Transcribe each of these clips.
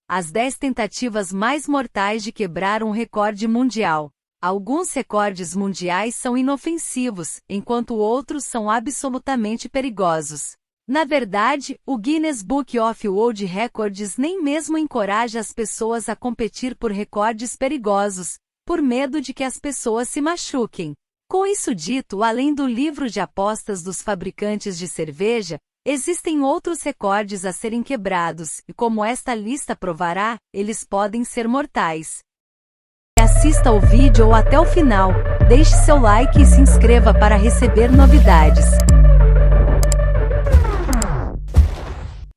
as 10 tentativas mais mortais de quebrar um recorde mundial. Alguns recordes mundiais são inofensivos, enquanto outros são absolutamente perigosos. Na verdade, o Guinness Book of World Records nem mesmo encoraja as pessoas a competir por recordes perigosos, por medo de que as pessoas se machuquem. Com isso dito, além do livro de apostas dos fabricantes de cerveja, existem outros recordes a serem quebrados, e como esta lista provará, eles podem ser mortais. Assista ao vídeo até o final, deixe seu like e se inscreva para receber novidades.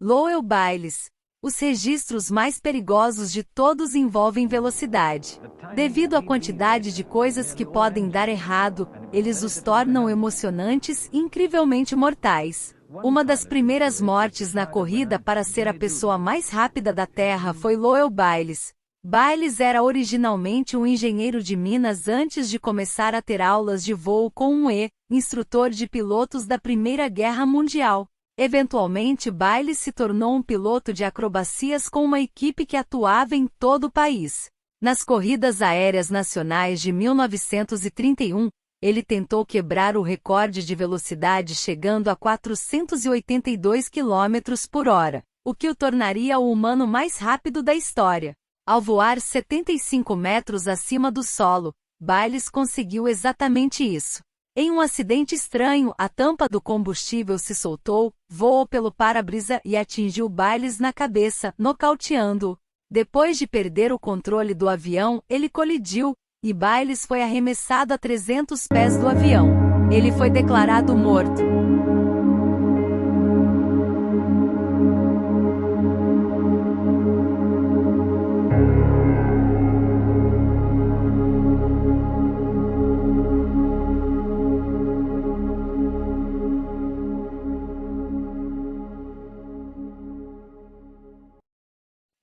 Lowell Bayliss. Os registros mais perigosos de todos envolvem velocidade. Devido à quantidade de coisas que podem dar errado, eles os tornam emocionantes e incrivelmente mortais. Uma das primeiras mortes na corrida para ser a pessoa mais rápida da Terra foi Lowell Bayliss. Bayliss era originalmente um engenheiro de minas antes de começar a ter aulas de voo com um instrutor de pilotos da Primeira Guerra Mundial. Eventualmente, Bayliss se tornou um piloto de acrobacias com uma equipe que atuava em todo o país. Nas corridas aéreas nacionais de 1931, ele tentou quebrar o recorde de velocidade chegando a 482 km por hora, o que o tornaria o humano mais rápido da história. Ao voar 75 metros acima do solo, Bayliss conseguiu exatamente isso. Em um acidente estranho, a tampa do combustível se soltou, voou pelo para-brisa e atingiu Bayliss na cabeça, nocauteando-o. Depois de perder o controle do avião, ele colidiu, e Bayliss foi arremessado a 300 pés do avião. Ele foi declarado morto.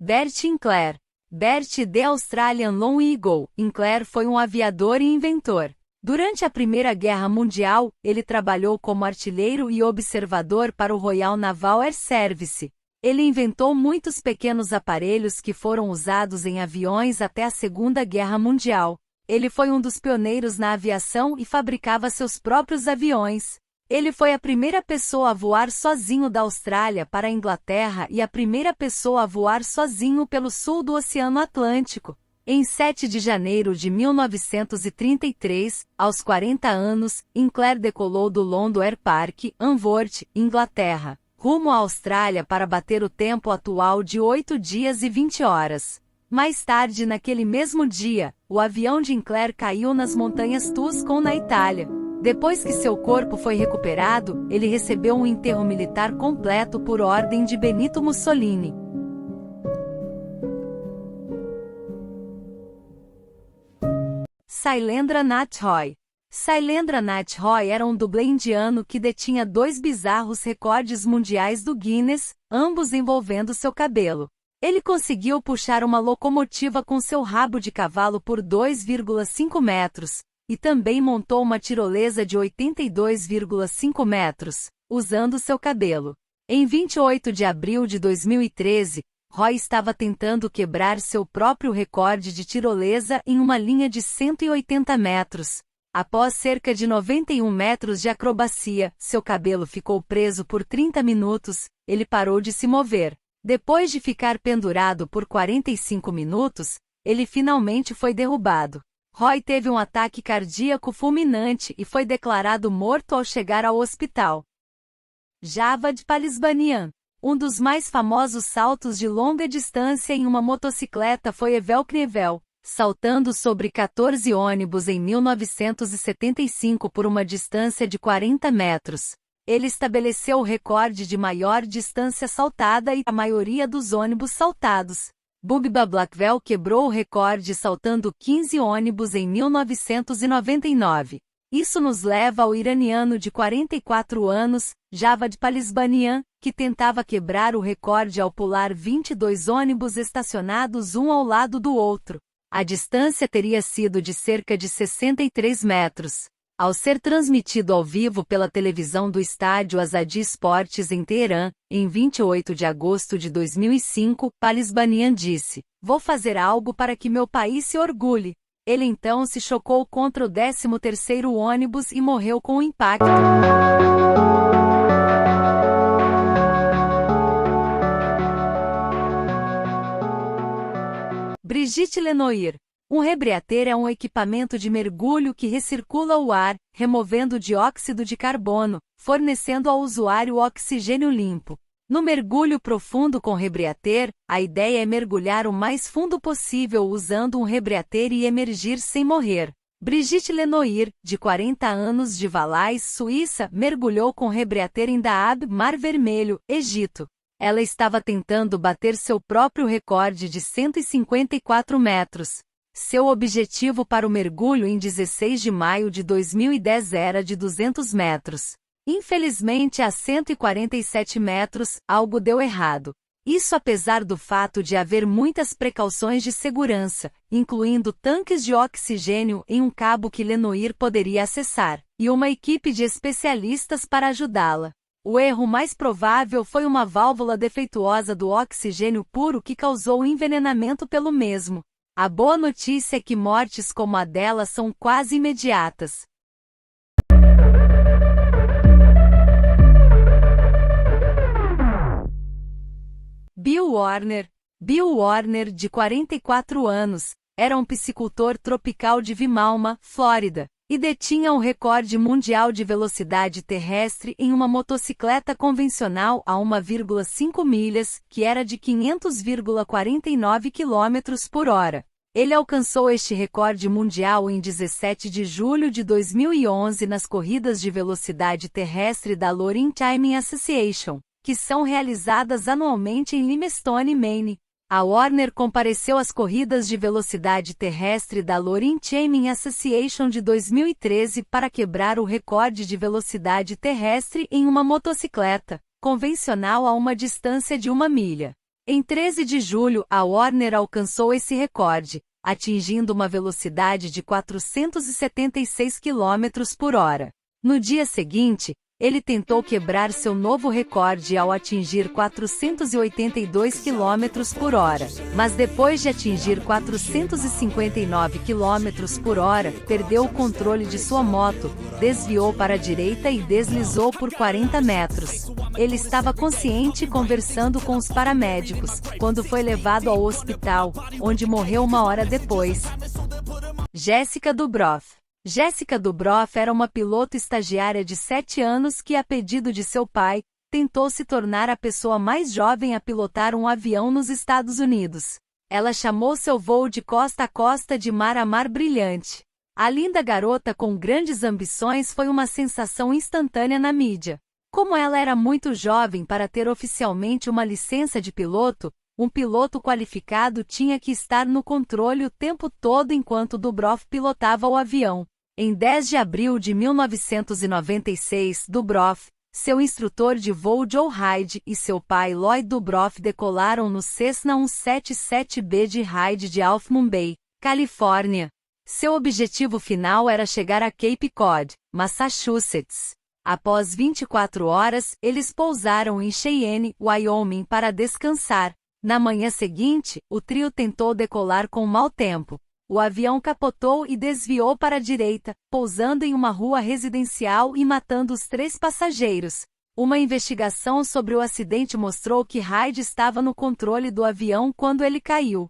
Bert Sinclair. Bert the Australian Long Eagle. Sinclair foi um aviador e inventor. Durante a Primeira Guerra Mundial, ele trabalhou como artilheiro e observador para o Royal Naval Air Service. Ele inventou muitos pequenos aparelhos que foram usados em aviões até a Segunda Guerra Mundial. Ele foi um dos pioneiros na aviação e fabricava seus próprios aviões. Ele foi a primeira pessoa a voar sozinho da Austrália para a Inglaterra e a primeira pessoa a voar sozinho pelo sul do Oceano Atlântico. Em 7 de janeiro de 1933, aos 40 anos, Sinclair decolou do London Air Park, Anworth, Inglaterra, rumo à Austrália para bater o tempo atual de 8 dias e 20 horas. Mais tarde naquele mesmo dia, o avião de Sinclair caiu nas montanhas Tuscon na Itália. Depois que seu corpo foi recuperado, ele recebeu um enterro militar completo por ordem de Benito Mussolini. Sailendra Nath Roy. Sailendra Nath Roy era um dublê indiano que detinha 2 bizarros recordes mundiais do Guinness, ambos envolvendo seu cabelo. Ele conseguiu puxar uma locomotiva com seu rabo de cavalo por 2,5 metros. E também montou uma tirolesa de 82,5 metros, usando seu cabelo. Em 28 de abril de 2013, Roy estava tentando quebrar seu próprio recorde de tirolesa em uma linha de 180 metros. Após cerca de 91 metros de acrobacia, seu cabelo ficou preso por 30 minutos, ele parou de se mover. Depois de ficar pendurado por 45 minutos, ele finalmente foi derrubado. Roy teve um ataque cardíaco fulminante e foi declarado morto ao chegar ao hospital. Javad Palisbanian. Um dos mais famosos saltos de longa distância em uma motocicleta foi Evel Knievel, saltando sobre 14 ônibus em 1975 por uma distância de 40 metros. Ele estabeleceu o recorde de maior distância saltada e a maioria dos ônibus saltados. Bubba Blackwell quebrou o recorde saltando 15 ônibus em 1999. Isso nos leva ao iraniano de 44 anos, Javad Palisbanian, que tentava quebrar o recorde ao pular 22 ônibus estacionados um ao lado do outro. A distância teria sido de cerca de 63 metros. Ao ser transmitido ao vivo pela televisão do estádio Azadi Esportes em Teherã, em 28 de agosto de 2005, Palisbanian disse: "Vou fazer algo para que meu país se orgulhe." Ele então se chocou contra o 13º ônibus e morreu com o impacto. Brigitte Lenoir. Um rebreater é um equipamento de mergulho que recircula o ar, removendo o dióxido de carbono, fornecendo ao usuário oxigênio limpo. No mergulho profundo com rebreater, a ideia é mergulhar o mais fundo possível usando um rebreater e emergir sem morrer. Brigitte Lenoir, de 40 anos de Valais, Suíça, mergulhou com rebreater em Dahab, Mar Vermelho, Egito. Ela estava tentando bater seu próprio recorde de 154 metros. Seu objetivo para o mergulho em 16 de maio de 2010 era de 200 metros. Infelizmente, a 147 metros, algo deu errado. Isso apesar do fato de haver muitas precauções de segurança, incluindo tanques de oxigênio em um cabo que Lenoir poderia acessar, e uma equipe de especialistas para ajudá-la. O erro mais provável foi uma válvula defeituosa do oxigênio puro que causou envenenamento pelo mesmo. A boa notícia é que mortes como a dela são quase imediatas. Bill Warner. Bill Warner, de 44 anos, era um piscicultor tropical de Vimalma, Flórida, e detinha o recorde mundial de velocidade terrestre em uma motocicleta convencional a 1,5 milhas, que era de 500,49 km por hora. Ele alcançou este recorde mundial em 17 de julho de 2011 nas corridas de velocidade terrestre da Loring Timing Association, que são realizadas anualmente em Limestone, Maine. A Warner compareceu às corridas de velocidade terrestre da Loring Timing Association de 2013 para quebrar o recorde de velocidade terrestre em uma motocicleta convencional a uma distância de 1 milha. Em 13 de julho, a Warner alcançou esse recorde, atingindo uma velocidade de 476 km por hora. No dia seguinte, ele tentou quebrar seu novo recorde ao atingir 482 km por hora, mas depois de atingir 459 km por hora, perdeu o controle de sua moto, desviou para a direita e deslizou por 40 metros. Ele estava consciente e conversando com os paramédicos, quando foi levado ao hospital, onde morreu 1 hora depois. Jessica Dubroff. Jessica Dubroff era uma piloto estagiária de 7 anos que, a pedido de seu pai, tentou se tornar a pessoa mais jovem a pilotar um avião nos Estados Unidos. Ela chamou seu voo de costa a costa de mar a mar brilhante. A linda garota com grandes ambições foi uma sensação instantânea na mídia. Como ela era muito jovem para ter oficialmente uma licença de piloto, um piloto qualificado tinha que estar no controle o tempo todo enquanto Dubroff pilotava o avião. Em 10 de abril de 1996, Dubroff, seu instrutor de voo Joe Hyde e seu pai Lloyd Dubroff decolaram no Cessna 177B de Hyde de Half Moon Bay, Califórnia. Seu objetivo final era chegar a Cape Cod, Massachusetts. Após 24 horas, eles pousaram em Cheyenne, Wyoming para descansar. Na manhã seguinte, o trio tentou decolar com mau tempo. O avião capotou e desviou para a direita, pousando em uma rua residencial e matando os 3 passageiros. Uma investigação sobre o acidente mostrou que Hyde estava no controle do avião quando ele caiu.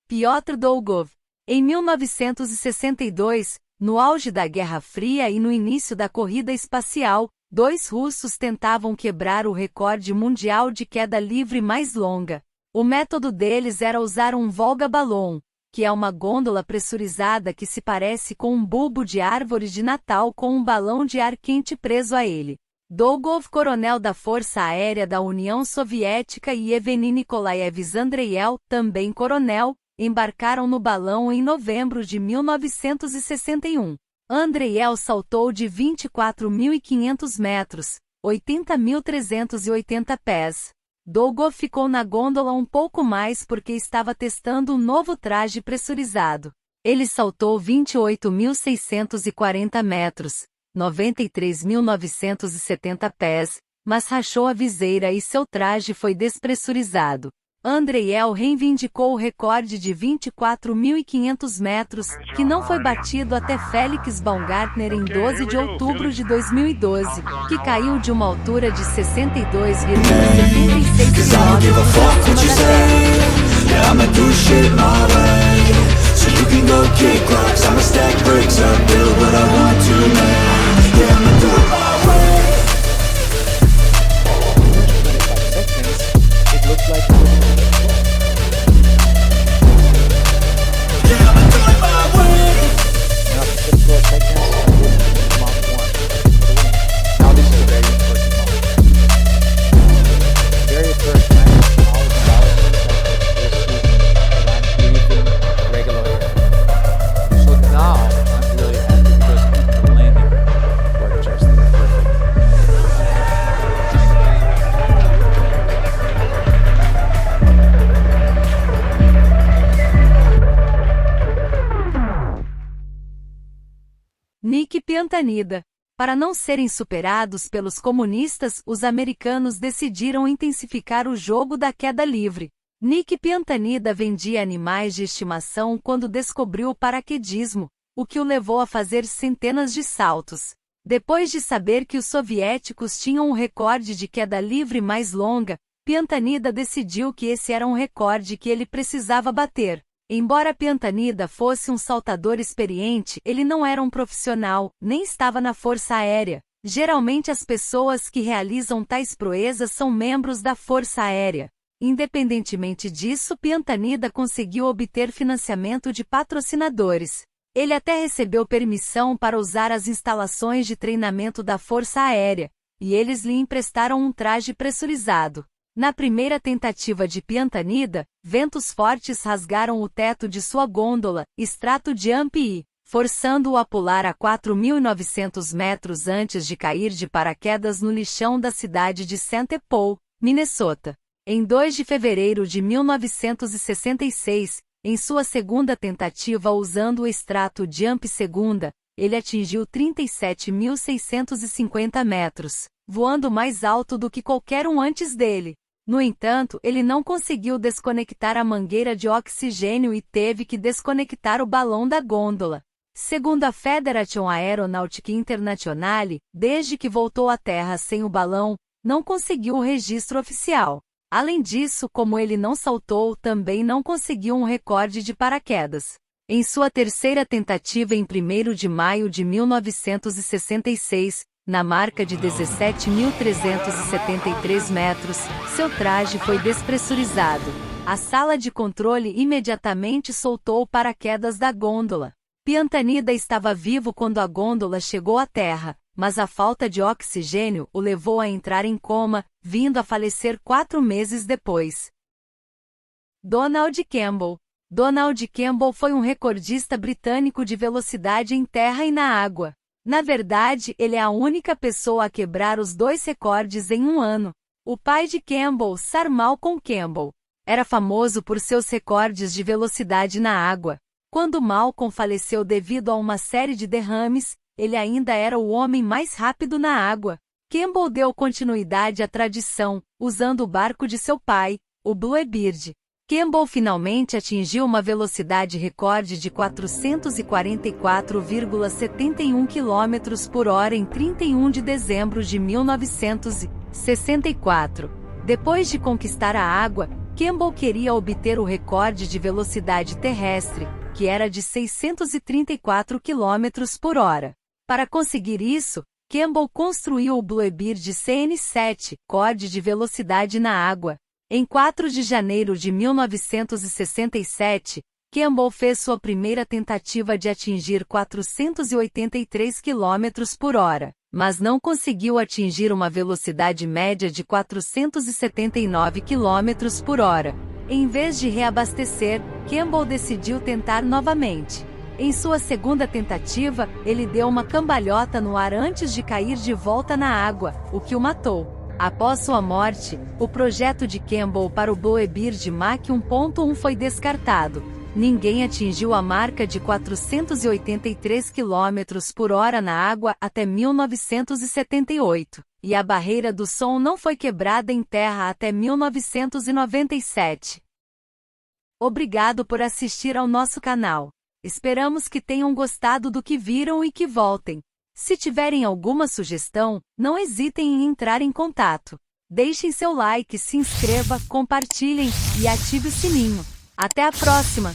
Pyotr Dolgov. Em 1962, no auge da Guerra Fria e no início da corrida espacial, 2 russos tentavam quebrar o recorde mundial de queda livre mais longa. O método deles era usar um Volga-Ballon, que é uma gôndola pressurizada que se parece com um bulbo de árvore de Natal com um balão de ar quente preso a ele. Dolgov, coronel da Força Aérea da União Soviética, e Evgeny Nikolaevich Andreyev, também coronel, embarcaram no balão em novembro de 1961. Andreyev saltou de 24.500 metros, 80.380 pés. Dolgov ficou na gôndola um pouco mais porque estava testando um novo traje pressurizado. Ele saltou 28.640 metros, 93.970 pés, mas rachou a viseira e seu traje foi despressurizado. Andreï reivindicou o recorde de 24.500 metros, que não foi batido até Felix Baumgartner em 12 de outubro de 2012, que caiu de uma altura de 62,76 km acima da Nick Piantanida. Para não serem superados pelos comunistas, os americanos decidiram intensificar o jogo da queda livre. Nick Piantanida vendia animais de estimação quando descobriu o paraquedismo, o que o levou a fazer centenas de saltos. Depois de saber que os soviéticos tinham um recorde de queda livre mais longa, Piantanida decidiu que esse era um recorde que ele precisava bater. Embora Piantanida fosse um saltador experiente, ele não era um profissional, nem estava na Força Aérea. Geralmente as pessoas que realizam tais proezas são membros da Força Aérea. Independentemente disso, Piantanida conseguiu obter financiamento de patrocinadores. Ele até recebeu permissão para usar as instalações de treinamento da Força Aérea, e eles lhe emprestaram um traje pressurizado. Na primeira tentativa de Piantanida, ventos fortes rasgaram o teto de sua gôndola, Strato Jump, forçando-o a pular a 4.900 metros antes de cair de paraquedas no lixão da cidade de St. Paul, Minnesota. Em 2 de fevereiro de 1966, em sua segunda tentativa usando o Strato Jump segunda, ele atingiu 37.650 metros, voando mais alto do que qualquer um antes dele. No entanto, ele não conseguiu desconectar a mangueira de oxigênio e teve que desconectar o balão da gôndola. Segundo a Fédération Aeronautique Internationale, desde que voltou à Terra sem o balão, não conseguiu o registro oficial. Além disso, como ele não saltou, também não conseguiu um recorde de paraquedas. Em sua terceira tentativa em 1º de maio de 1966, na marca de 17.373 metros, seu traje foi despressurizado. A sala de controle imediatamente soltou o paraquedas da gôndola. Piantanida estava vivo quando a gôndola chegou à Terra, mas a falta de oxigênio o levou a entrar em coma, vindo a falecer 4 meses depois. Donald Campbell. Donald Campbell foi um recordista britânico de velocidade em terra e na água. Na verdade, ele é a única pessoa a quebrar os 2 recordes em um ano. O pai de Campbell, Sir Malcolm Campbell, era famoso por seus recordes de velocidade na água. Quando Malcolm faleceu devido a uma série de derrames, ele ainda era o homem mais rápido na água. Campbell deu continuidade à tradição, usando o barco de seu pai, o Bluebird. Campbell finalmente atingiu uma velocidade recorde de 444,71 km por hora em 31 de dezembro de 1964. Depois de conquistar a água, Campbell queria obter o recorde de velocidade terrestre, que era de 634 km por hora. Para conseguir isso, Campbell construiu o Bluebird CN7, recorde de velocidade na água. Em 4 de janeiro de 1967, Campbell fez sua primeira tentativa de atingir 483 km por hora, mas não conseguiu atingir uma velocidade média de 479 km por hora. Em vez de reabastecer, Campbell decidiu tentar novamente. Em sua segunda tentativa, ele deu uma cambalhota no ar antes de cair de volta na água, o que o matou. Após sua morte, o projeto de Campbell para o Bluebird Mach 1.1 foi descartado. Ninguém atingiu a marca de 483 km por hora na água até 1978, e a barreira do som não foi quebrada em terra até 1997. Obrigado por assistir ao nosso canal. Esperamos que tenham gostado do que viram e que voltem. Se tiverem alguma sugestão, não hesitem em entrar em contato. Deixem seu like, se inscreva, compartilhem e ative o sininho. Até a próxima!